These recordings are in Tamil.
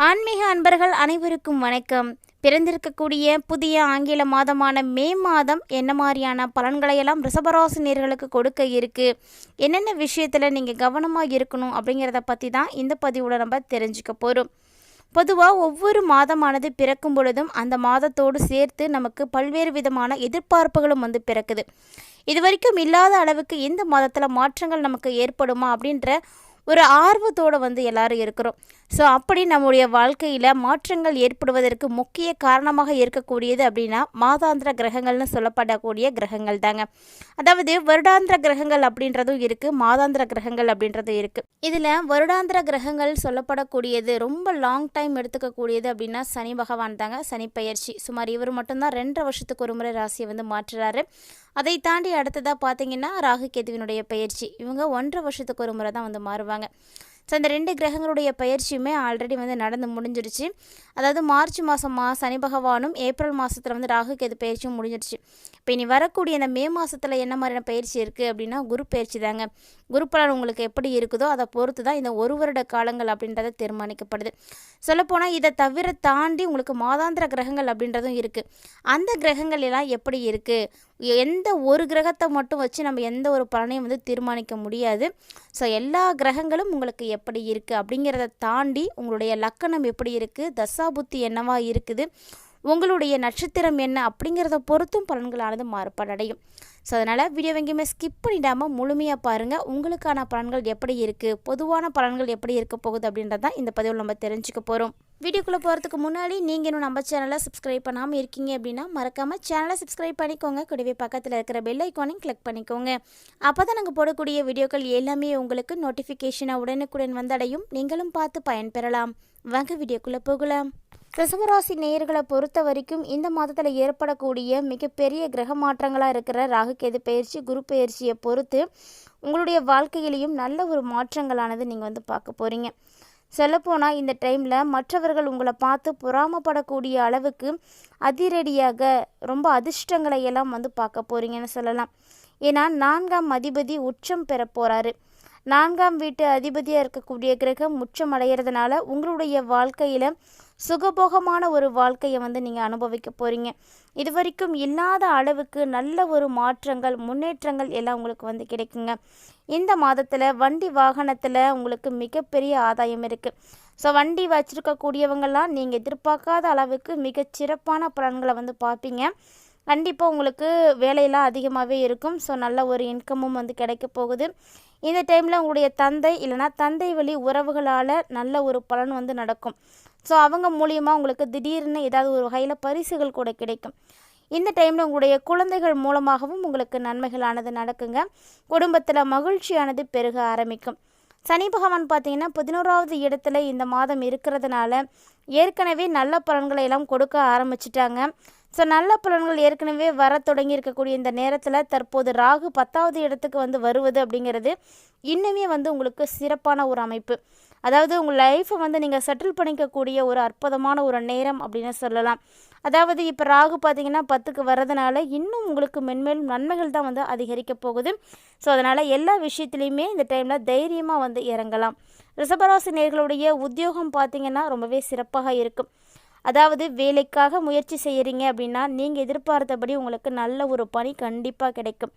ஆன்மீக அன்பர்கள் அனைவருக்கும் வணக்கம். பிறந்திருக்கக்கூடிய புதிய ஆங்கில மாதமான மே மாதம் என்ன மாதிரியான பலன்களையெல்லாம் ரிஷபராசி நேயர்களுக்கு கொடுக்க இருக்குது, என்னென்ன விஷயத்தில் நீங்கள் கவனமாக இருக்கணும் அப்படிங்கிறத பற்றி தான் இந்த பதிவோட நம்ம தெரிஞ்சுக்க போகிறோம். பொதுவாக ஒவ்வொரு மாதமானது பிறக்கும் பொழுதும் அந்த மாதத்தோடு சேர்த்து நமக்கு பல்வேறு விதமான எதிர்பார்ப்புகளும் பிறக்குது. இது வரைக்கும் இல்லாத அளவுக்கு இந்த மாதத்தில் மாற்றங்கள் நமக்கு ஏற்படுமா அப்படின்ற ஒரு ஆர்வத்தோடு எல்லாரும் இருக்கிறோம். ஸோ அப்படி நம்முடைய வாழ்க்கையில் மாற்றங்கள் ஏற்படுவதற்கு முக்கிய காரணமாக இருக்கக்கூடியது அப்படின்னா மாதாந்திர கிரகங்கள்னு சொல்லப்படக்கூடிய கிரகங்கள் தாங்க. அதாவது வருடாந்திர கிரகங்கள் அப்படின்றதும் இருக்குது, மாதாந்திர கிரகங்கள் அப்படின்றதும் இருக்குது. இதில் வருடாந்திர கிரகங்கள் சொல்லப்படக்கூடியது ரொம்ப லாங் டைம் எடுத்துக்கக்கூடியது அப்படின்னா சனி பகவான் தாங்க. சனி பயிற்சி சுமார் இவர் மட்டும்தான் 2.5 வருஷத்துக்கு ஒரு முறை ராசியை மாற்றுறாரு. அதை தாண்டி அடுத்ததாக பார்த்தீங்கன்னா ராகு கேதுவினுடைய பயிற்சி, இவங்க 1.5 வருஷத்துக்கு ஒரு முறை தான் மாறுவாங்க. ஸோ இந்த 2 கிரகங்களுடைய பயிற்சியுமே ஆல்ரெடி நடந்து முடிஞ்சிருச்சு. அதாவது மார்ச் மாதம் சனி பகவானும், ஏப்ரல் மாதத்தில் ராகு கேது பயிற்சியும் முடிஞ்சிருச்சு. இப்போ இனி வரக்கூடிய இந்த மே மாதத்தில் என்ன மாதிரியான பயிற்சி இருக்குது அப்படின்னா குரு பயிற்சி தாங்க. குரு பலன் உங்களுக்கு எப்படி இருக்குதோ அதை பொறுத்து தான் இந்த 1 வருட காலங்கள் அப்படின்றத தீர்மானிக்கப்படுது. சொல்லப்போனால் இதை தவிர தாண்டி உங்களுக்கு மாதாந்திர கிரகங்கள் அப்படின்றதும் இருக்குது. அந்த கிரகங்கள் எல்லாம் எப்படி இருக்குது, எந்த ஒரு கிரகத்தை மட்டும் வச்சு நம்ம எந்த ஒரு பலனையும் தீர்மானிக்க முடியாது. ஸோ எல்லா கிரகங்களும் உங்களுக்கு எப்படி இருக்குது அப்படிங்கிறத தாண்டி உங்களுடைய லக்கணம் எப்படி இருக்குது, தசாபுத்தி என்னவா இருக்குது, உங்களுடைய நட்சத்திரம் என்ன அப்படிங்கிறத பொறுத்தும் பலன்களானது மாறுபாடடையும். ஸோ அதனால் வீடியோ எங்கேயுமே ஸ்கிப் பண்ணிடாமல் முழுமையாக பாருங்கள். உங்களுக்கான பலன்கள் எப்படி இருக்குது, பொதுவான பலன்கள் எப்படி இருக்க போகுது அப்படின்றது தான் இந்த பதிவில் நம்ம தெரிஞ்சுக்க போகிறோம். வீடியோக்குள்ளே போகிறதுக்கு முன்னாடி நீங்கள் இன்னும் நம்ம சேனலை சப்ஸ்கிரைப் பண்ணாமல் இருக்கீங்க அப்படின்னா மறக்காமல் சேனலை சப்ஸ்கிரைப் பண்ணிக்கோங்க. கூடவே பக்கத்தில் இருக்கிற பெல் ஐக்கானையும் கிளிக் பண்ணிக்கோங்க. அப்போ தான் நாங்கள் போடக்கூடிய வீடியோக்கள் எல்லாமே உங்களுக்கு நோட்டிஃபிகேஷனாக உடனுக்குடன் வந்தடையும். நீங்களும் பார்த்து பயன்பெறலாம். வாங்க வீடியோக்குள்ளே போகலாம். ரிஷபராசி நேயர்களை பொறுத்த வரைக்கும் இந்த மாதத்தில் ஏற்படக்கூடிய மிகப்பெரிய கிரக மாற்றங்களாக இருக்கிற ராகு கேது பயிற்சி, குரு பயிற்சியை பொறுத்து உங்களுடைய வாழ்க்கையிலையும் நல்ல ஒரு மாற்றங்களானது நீங்கள் பார்க்க போகிறீங்க. சொல்லப்போனால் இந்த டைமில் மற்றவர்கள் உங்களை பார்த்து பொறாமப்படக்கூடிய அளவுக்கு அதிரடியாக ரொம்ப அதிர்ஷ்டங்களை எல்லாம் பார்க்க போகிறீங்கன்னு சொல்லலாம். ஏன்னா 4ஆம் அதிபதி உச்சம் பெற போகிறாரு. 4ஆம் வீட்டு அதிபதியாக இருக்கக்கூடிய கிரகம் உச்சம் அடைகிறதுனால உங்களுடைய வாழ்க்கையில் சுகபோகமான ஒரு வாழ்க்கையை நீங்கள் அனுபவிக்க போகிறீங்க. இது வரைக்கும் இல்லாத அளவுக்கு நல்ல ஒரு மாற்றங்கள், முன்னேற்றங்கள் எல்லாம் உங்களுக்கு கிடைக்குங்க. இந்த மாதத்தில் வண்டி வாகனத்தில் உங்களுக்கு மிகப்பெரிய ஆதாயம் இருக்குது. ஸோ வண்டி வச்சுருக்கக்கூடியவங்கள்லாம் நீங்கள் எதிர்பார்க்காத அளவுக்கு மிகச்சிறப்பான பலன்களை பார்ப்பீங்க. கண்டிப்பாக உங்களுக்கு வேலையெல்லாம் அதிகமாகவே இருக்கும். ஸோ நல்ல ஒரு இன்கமும் கிடைக்க போகுது. இந்த டைமில் உங்களுடைய தந்தை இல்லைனா தந்தை வழி உறவுகளால் நல்ல ஒரு பலன் நடக்கும். ஸோ அவங்க மூலியமாக உங்களுக்கு திடீர்னு ஏதாவது ஒரு வகையில் பரிசுகள் கூட கிடைக்கும். இந்த டைமில் உங்களுடைய குழந்தைகள் மூலமாகவும் உங்களுக்கு நன்மைகளானது நடக்குங்க. குடும்பத்தில் மகிழ்ச்சியானது பெருக ஆரம்பிக்கும். சனி பகவான் பார்த்தீங்கன்னா 11வது இடத்துல இந்த மாதம் இருக்கிறதுனால ஏற்கனவே நல்ல பலன்களை எல்லாம் கொடுக்க ஆரம்பிச்சிட்டாங்க. ஸோ நல்ல பலன்கள் ஏற்கனவே வர தொடங்கி இருக்கக்கூடிய இந்த நேரத்தில் தற்போது ராகு 10வது இடத்துக்கு வருவது அப்படிங்கிறது இன்னுமே உங்களுக்கு சிறப்பான ஒரு அமைப்பு. அதாவது உங்கள் லைஃப்பை நீங்கள் செட்டில் பண்ணிக்கக்கூடிய ஒரு அற்புதமான ஒரு நேரம் அப்படின்னு சொல்லலாம். அதாவது இப்போ ராகு பார்த்திங்கன்னா 10க்கு வர்றதுனால இன்னும் உங்களுக்கு மென்மேலும் நன்மைகள் தான் அதிகரிக்க போகுது. ஸோ அதனால் எல்லா விஷயத்துலையுமே இந்த டைமில் தைரியமாக இறங்கலாம். ரிஷபராசி நேயர்களுடைய உத்தியோகம் பார்த்திங்கன்னா ரொம்பவே சிறப்பாக இருக்கும். அதாவது வேலைக்காக முயற்சி செய்கிறீங்க அப்படின்னா நீங்கள் எதிர்பார்த்தபடி உங்களுக்கு நல்ல ஒரு பணி கண்டிப்பாக கிடைக்கும்.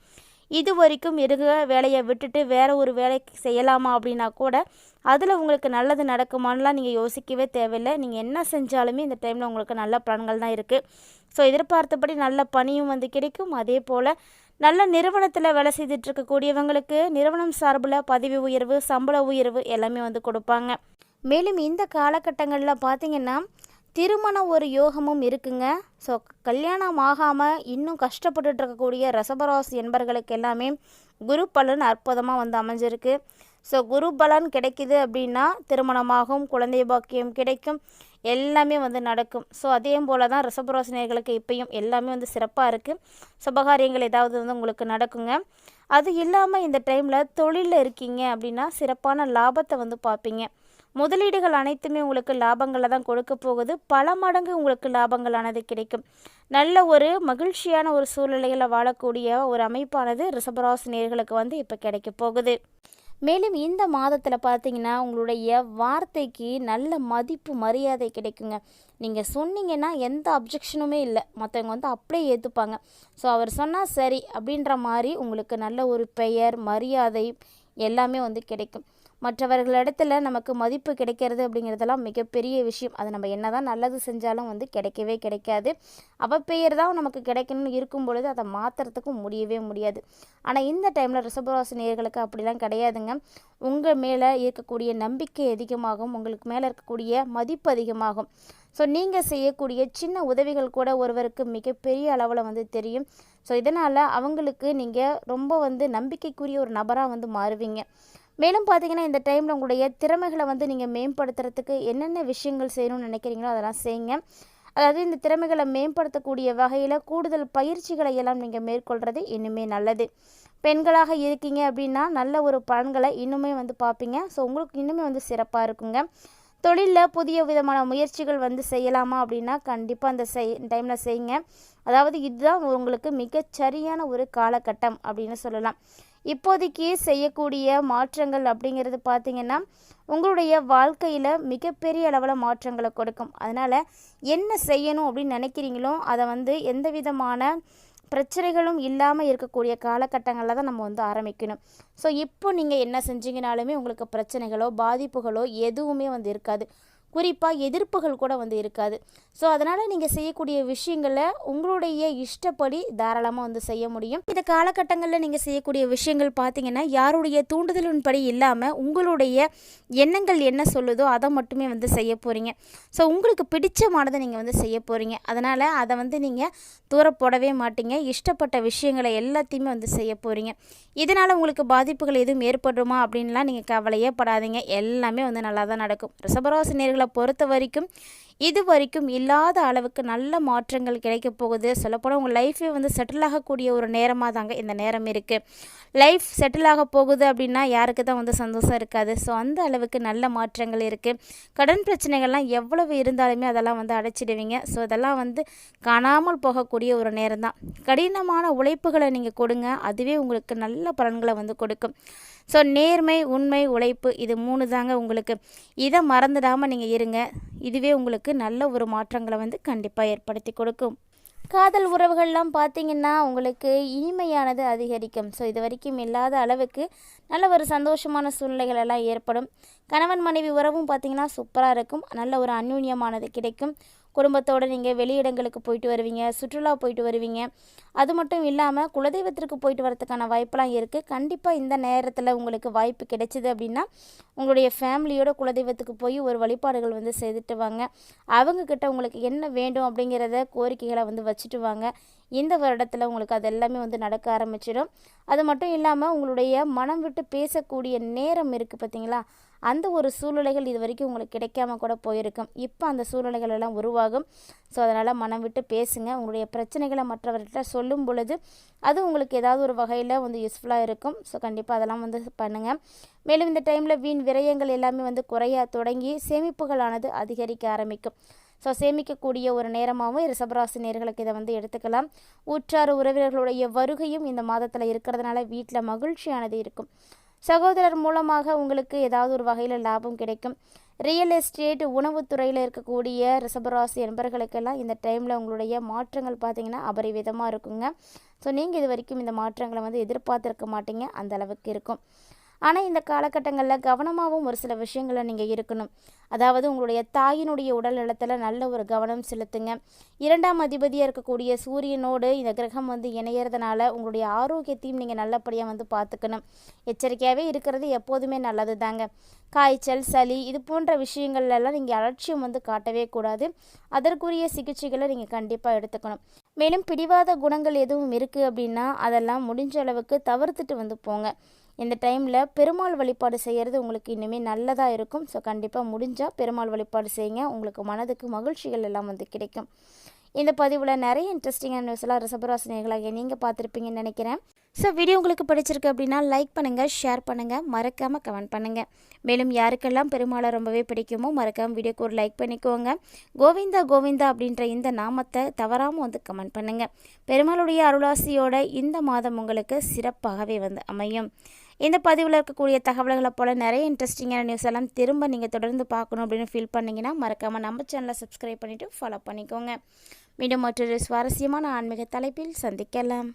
இது வரைக்கும் இருக்க வேலையை விட்டுட்டு வேறு ஒரு வேலைக்கு செய்யலாமா அப்படின்னா கூட அதில் உங்களுக்கு நல்லது நடக்குமானலாம் நீங்கள் யோசிக்கவே தேவையில்லை. நீங்கள் என்ன செஞ்சாலுமே இந்த டைமில் உங்களுக்கு நல்ல பலன்கள் தான் இருக்குது. ஸோ எதிர்பார்த்தபடி நல்ல பணியும் கிடைக்கும். அதே போல் நல்ல நிறுவனத்தில் வேலை செய்துட்ருக்கக்கூடியவங்களுக்கு நிறுவனம் சார்பில் பதவி உயர்வு, சம்பள உயர்வு எல்லாமே கொடுப்பாங்க. மேலும் இந்த காலகட்டங்களில் பார்த்திங்கன்னா திருமண ஒரு யோகமும் இருக்குங்க. ஸோ கல்யாணம் ஆகாமல் இன்னும் கஷ்டப்பட்டுட்டு இருக்கக்கூடிய ரிஷபராசி என்பர்களுக்கு எல்லாமே குரு பலன் அற்புதமாக அமைஞ்சிருக்கு. ஸோ குரு பலன் கிடைக்குது அப்படின்னா திருமணமாகும், குழந்தை பாக்கியம் கிடைக்கும், எல்லாமே நடக்கும். ஸோ அதே போல் தான் ரிஷபராசி நேயர்களுக்கு இப்பயும் எல்லாமே சிறப்பாக இருக்குது. சுபகாரியங்கள் ஏதாவது உங்களுக்கு நடக்குங்க. அது இல்லாமல் இந்த டைமில் தொழிலில் இருக்கீங்க அப்படின்னா சிறப்பான லாபத்தை பார்ப்பீங்க. முதலீடுகள் அனைத்துமே உங்களுக்கு லாபங்களை தான் கொடுக்க போகுது. பல மடங்கு உங்களுக்கு லாபங்களானது கிடைக்கும். நல்ல ஒரு மகிழ்ச்சியான ஒரு சூழ்நிலையில் வாழக்கூடிய ஒரு அமைப்பானது ரிஷபராசி நேயர்களுக்கு இப்போ கிடைக்க போகுது. மேலும் இந்த மாதத்தில் பார்த்தீங்கன்னா உங்களுடைய வார்த்தைக்கு நல்ல மதிப்பு மரியாதை கிடைக்குங்க. நீங்கள் சொன்னீங்கன்னா எந்த அப்ஜெக்ஷனுமே இல்லை, மற்றவங்க வந்து அப்படியே ஏற்றுப்பாங்க. ஸோ அவர் சொன்னால் சரி அப்படின்ற மாதிரி உங்களுக்கு நல்ல ஒரு பெயர் மரியாதை எல்லாமே வந்து கிடைக்கும். மற்றவர்களிடத்துல நமக்கு மதிப்பு கிடைக்கிறது அப்படிங்கிறதெல்லாம் மிகப்பெரிய விஷயம். அது நம்ம என்ன தான் நல்லது செஞ்சாலும் வந்து கிடைக்கவே கிடைக்காது. அவப்பெயர் தான் நமக்கு கிடைக்கணும்னு இருக்கும் பொழுது அதை மாற்றுறதுக்கும் முடியவே முடியாது. ஆனால் இந்த டைமில் ரிஷபராசி நேயர்களுக்கு அப்படிலாம் கிடையாதுங்க. உங்கள் மேலே இருக்கக்கூடிய நம்பிக்கை அதிகமாகும், உங்களுக்கு மேலே இருக்கக்கூடிய மதிப்பு அதிகமாகும். ஸோ நீங்கள் செய்யக்கூடிய சின்ன உதவிகள் கூட ஒருவருக்கு மிகப்பெரிய அளவில் வந்து தெரியும். ஸோ இதனால் அவங்களுக்கு நீங்கள் ரொம்ப வந்து நம்பிக்கைக்குரிய ஒரு நபராக வந்து மாறுவீங்க. மேலும் பார்த்தீங்கன்னா இந்த டைமில் உங்களுடைய திறமைகளை வந்து நீங்கள் மேம்படுத்துறதுக்கு என்னென்ன விஷயங்கள் செய்யணும்னு நினைக்கிறீங்களோ அதெல்லாம் செய்யுங்க. அதாவது இந்த திறமைகளை மேம்படுத்தக்கூடிய வகையில் கூடுதல் பயிற்சிகளை எல்லாம் நீங்கள் மேற்கொள்கிறது இன்னுமே நல்லது. பெண்களாக இருக்கீங்க அப்படின்னா நல்ல ஒரு பலன்களை இன்னுமே வந்து பார்ப்பீங்க. ஸோ உங்களுக்கு இன்னுமே வந்து சிறப்பாக இருக்குங்க. தொழிலில் புதிய விதமான முயற்சிகள் வந்து செய்யலாமா அப்படின்னா கண்டிப்பாக அந்த டைமில் செய்யுங்க. அதாவது இதுதான் உங்களுக்கு மிகச்சரியான ஒரு காலகட்டம் அப்படின்னு சொல்லலாம். இப்போதைக்கு செய்யக்கூடிய மாற்றங்கள் அப்படிங்கிறது பார்த்திங்கன்னா உங்களுடைய வாழ்க்கையில் மிகப்பெரிய அளவில் மாற்றங்களை கொடுக்கும். அதனால் என்ன செய்யணும் அப்படின்னு நினைக்கிறீங்களோ அதை வந்து எந்த விதமான பிரச்சனைகளும் இல்லாமல் இருக்கக்கூடிய காலகட்டங்களில் தான் நம்ம வந்து ஆரம்பிக்கணும். ஸோ இப்போ நீங்கள் என்ன செஞ்சீங்கனாலுமே உங்களுக்கு பிரச்சனைகளோ பாதிப்புகளோ எதுவுமே வந்து இருக்காது. குறிப்பாக எதிர்ப்புகள் கூட வந்து இருக்காது. ஸோ அதனால் நீங்கள் செய்யக்கூடிய விஷயங்களை உங்களுடைய இஷ்டப்படி தாராளமாக வந்து செய்ய முடியும். இந்த காலகட்டங்களில் நீங்கள் செய்யக்கூடிய விஷயங்கள் பார்த்திங்கன்னா யாருடைய தூண்டுதலின்படி இல்லாமல் உங்களுடைய எண்ணங்கள் என்ன சொல்லுதோ அதை மட்டுமே வந்து செய்ய போகிறீங்க. ஸோ உங்களுக்கு பிடிச்சமானதை நீங்கள் வந்து செய்ய போகிறீங்க. அதனால் அதை வந்து நீங்கள் தூர போடவே மாட்டீங்க. இஷ்டப்பட்ட விஷயங்களை எல்லாத்தையுமே வந்து செய்ய போகிறீங்க. இதனால் உங்களுக்கு பாதிப்புகள் எதுவும் ஏற்படுமா அப்படின்லாம் நீங்கள் கவலையே படாதீங்க. எல்லாமே வந்து நல்லா தான் நடக்கும். ரிஷபராசி நேயர்களை பொறுத்த வரைக்கும் இது வரைக்கும் இல்லாத அளவுக்கு நல்ல மாற்றங்கள் கிடைக்க போகுது. சொல்லப்போனால் உங்கள் லைஃபே வந்து செட்டில் ஆகக்கூடிய ஒரு நேரமாக தாங்க இந்த நேரம் இருக்குது. லைஃப் செட்டில் ஆக போகுது அப்படின்னா யாருக்கு தான் வந்து சந்தோஷம் இருக்காது. ஸோ அந்த அளவுக்கு நல்ல மாற்றங்கள் இருக்குது. கடன் பிரச்சனைகள்லாம் எவ்வளவு இருந்தாலுமே அதெல்லாம் வந்து அடைச்சிடுவீங்க. ஸோ அதெல்லாம் வந்து காணாமல் போகக்கூடிய ஒரு நேரம் தான். கடினமான உழைப்புகளை நீங்கள் கொடுங்க, அதுவே உங்களுக்கு நல்ல பலன்களை வந்து கொடுக்கும். ஸோ நேர்மை உண்மை உழைப்பு இது 3 தாங்க உங்களுக்கு. இதை மறந்துடாமல் நீங்கள் இருங்க. இதுவே உங்களுக்கு நல்ல ஒரு மாற்றங்களை வந்து கண்டிப்பாக ஏற்படுத்தி கொடுக்கும். காதல் உறவுகள்லாம் பார்த்திங்கன்னா உங்களுக்கு இனிமையானது அதிகரிக்கும். ஸோ இது வரைக்கும் இல்லாத அளவுக்கு நல்ல ஒரு சந்தோஷமான சூழ்நிலைகள் எல்லாம் ஏற்படும். கணவன் மனைவி உறவும் பார்த்திங்கன்னா சூப்பராக இருக்கும். நல்ல ஒரு அந்யூன்யமானது கிடைக்கும். குடும்பத்தோடு நீங்கள் வெளியிடங்களுக்கு போயிட்டு வருவீங்க, சுற்றுலா போயிட்டு வருவீங்க. அது மட்டும் இல்லாமல் குலதெய்வத்திற்கு போயிட்டு வரதுக்கான வாய்ப்பெலாம் இருக்குது. கண்டிப்பாக இந்த நேரத்தில் உங்களுக்கு வாய்ப்பு கிடைச்சிது அப்படின்னா உங்களுடைய ஃபேமிலியோட குலதெய்வத்துக்கு போய் ஒரு வழிபாடுகள் வந்து செய்துட்டு வாங்க. அவங்கக்கிட்ட உங்களுக்கு என்ன வேண்டும் அப்படிங்கிறத கோரிக்கைகளை வந்து வச்சுட்டு வாங்க. இந்த வருடத்தில் உங்களுக்கு அது எல்லாமே வந்து நடக்க ஆரம்பிச்சிடும். அது மட்டும் இல்லாமல் உங்களுடைய மனம் விட்டு பேசக்கூடிய நேரம் இருக்குது பார்த்தீங்களா, அந்த ஒரு சூழ்நிலைகள் இது வரைக்கும் உங்களுக்கு கிடைக்காம கூட போயிருக்கும். இப்போ அந்த சூழ்நிலைகள் எல்லாம் உருவாகும். ஸோ அதனால் மனம் விட்டு பேசுங்க. உங்களுடைய பிரச்சனைகளை மற்றவர்கிட்ட சொல்லும் பொழுது அது உங்களுக்கு ஏதாவது ஒரு வகையில் வந்து யூஸ்ஃபுல்லாக இருக்கும். ஸோ கண்டிப்பாக அதெல்லாம் வந்து பண்ணுங்கள். மேலும் இந்த டைமில் வீண் விரயங்கள் எல்லாமே வந்து குறைய தொடங்கி சேமிப்புகளானது அதிகரிக்க ஆரம்பிக்கும். ஸோ சேமிக்கக்கூடிய ஒரு நேரமாகவும் ரிஷபராசி நேயர்களுக்கு இதை வந்து எடுத்துக்கலாம். ஊற்றார் உறவினர்களுடைய வருகையும் இந்த மாதத்தில் இருக்கிறதுனால வீட்டில் மகிழ்ச்சியானது இருக்கும். சகோதரர் மூலமாக உங்களுக்கு ஏதாவது ஒரு வகையில் லாபம் கிடைக்கும். ரியல் எஸ்டேட் உணவுத்துறையில் இருக்கக்கூடிய ரிஷபராசி என்பர்களுக்கெல்லாம் இந்த டைமில் உங்களுடைய மாற்றங்கள் பார்த்திங்கன்னா அபரிவிதமாக இருக்குங்க. ஸோ நீங்கள் இது வரைக்கும் இந்த மாற்றங்களை வந்து எதிர்பார்த்துருக்க மாட்டீங்க, அந்த அளவுக்கு இருக்கும். ஆனால் இந்த காலகட்டங்களில் கவனமாகவும் ஒரு சில விஷயங்களை நீங்கள் இருக்கணும். அதாவது உங்களுடைய தாயினுடைய உடல் நலத்தில் நல்ல ஒரு கவனம் செலுத்துங்க. 2ஆம் அதிபதியாக இருக்கக்கூடிய சூரியனோடு இந்த கிரகம் வந்து இணையறதுனால உங்களுடைய ஆரோக்கியத்தையும் நீங்கள் நல்லபடியாக வந்து பார்த்துக்கணும். எச்சரிக்கையாகவே இருக்கிறது எப்போதுமே நல்லது தாங்க. காய்ச்சல் சளி இது போன்ற விஷயங்கள்லாம் நீங்கள் அலட்சியம் வந்து காட்டவே கூடாது. அதற்குரிய சிகிச்சைகளை நீங்கள் கண்டிப்பாக எடுத்துக்கணும். மேலும் பிடிவாத குணங்கள் எதுவும் இருக்குது அப்படின்னா அதெல்லாம் முடிஞ்ச அளவுக்கு தவிர்த்துட்டு வந்து போங்க. இந்த டைமில் பெருமாள் வழிபாடு செய்கிறது உங்களுக்கு இன்னுமே நல்லதாக இருக்கும். ஸோ கண்டிப்பாக முடிஞ்சால் பெருமாள் வழிபாடு செய்யுங்க. உங்களுக்கு மனதுக்கு மகிழ்ச்சிகள் எல்லாம் வந்து கிடைக்கும். இந்த பதிவில் நிறைய இன்ட்ரெஸ்டிங்கான நியூஸ்லாம் ரிஷபராசி நேயர்களாக நீங்கள் பார்த்துருப்பீங்கன்னு நினைக்கிறேன். ஸோ வீடியோ உங்களுக்கு பிடிச்சிருக்கு அப்படின்னா லைக் பண்ணுங்கள், ஷேர் பண்ணுங்கள், மறக்காமல் கமெண்ட் பண்ணுங்கள். மேலும் யாருக்கெல்லாம் பெருமாளை ரொம்பவே பிடிக்குமோ மறக்காமல் வீடியோக்கு ஒரு லைக் பண்ணிக்கோங்க. கோவிந்தா கோவிந்தா அப்படின்ற இந்த நாமத்தை தவறாமல் வந்து கமெண்ட் பண்ணுங்கள். பெருமாளுடைய அருளாசியோட இந்த மாதம் உங்களுக்கு சிறப்பாகவே வந்து அமையும். இந்த பதிவில் இருக்கக்கூடிய தகவல்களை போல் நிறைய இன்ட்ரெஸ்டிங்கான நியூஸ் எல்லாம் திரும்ப நீங்கள் தொடர்ந்து பார்க்கணும் அப்படின்னு ஃபீல் பண்ணிங்கன்னா மறக்காமல் நம்ம சேனலை சப்ஸ்கிரைப் பண்ணிவிட்டு ஃபாலோ பண்ணிக்கோங்க. மீண்டும் மற்றொரு சுவாரஸ்யமான ஆன்மீக தலைப்பில் சந்திக்கலாம்.